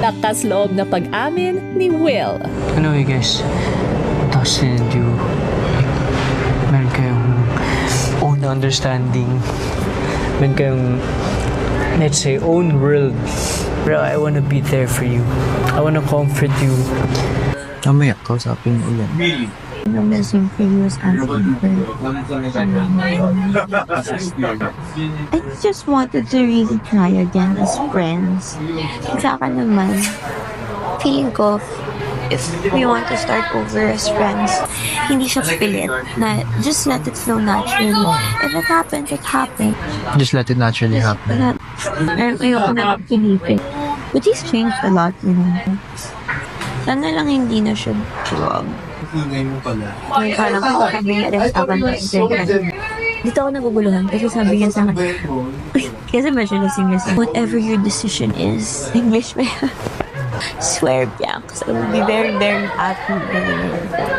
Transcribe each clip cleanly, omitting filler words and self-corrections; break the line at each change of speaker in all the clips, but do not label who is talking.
Lakas loob na pag-amin ni Will.
Anyway guys, Dustin and you, meron kayong own understanding, meron kayong, let's say, own world. Bro, I wanna be there for you. I wanna comfort you.
Mamaya, kausapin mo ulit.
The missing thing was asking for I just wanted to really try again as friends. Sa akin naman, feeling ko, if we want to start over as friends, hindi siya pilit. Na just let it flow naturally. If it happened, it happened.
Just let it naturally happen.
Ayoko na pinipin. But he's changed a lot, you know. Sana lang hindi na siya wag. May parang sabi niya rin sa akin, dito ako naguguluhan kasi sabi niya sa akin, kasi medyo lasing-lasing. Whatever your decision is, English ba yan? Swear Bianca. So, I will be very, very happy.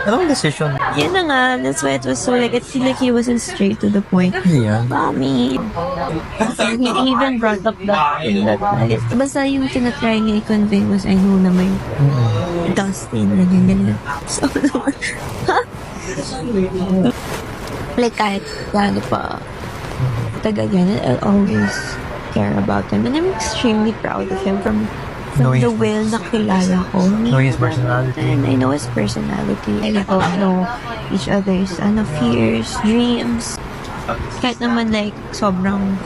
Anong decision?
Yun na nga, that's why it was so like, I feel like he wasn't straight to the point.
Yeah.
Mommy. He even brought up that thing that night. Basta yung tinatry niya i-convey was, I know na may Dustin, ganyan. So, like kahit gaano pa tagal yan, I'll always care about him. And I'm extremely proud of him from the Will na kilala ko.
Know his personality.
And I know his personality. I know each other's fears, dreams. Kahit naman like sobrang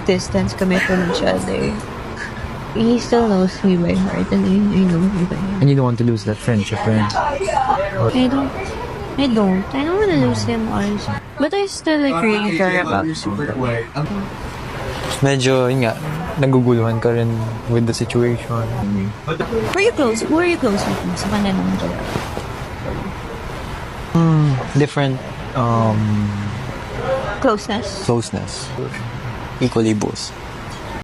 distance kami from each other, he still knows me by heart and I know me by heart.
And you don't want to lose that friendship, right?
I don't want to lose him also. But I still like really care about him.
Medyo, yun nga, naguguluhan ka rin with the situation.
Were you close? Who are you close with sa kanila naman dyan?
Different
Closeness?
closeness. Equally both.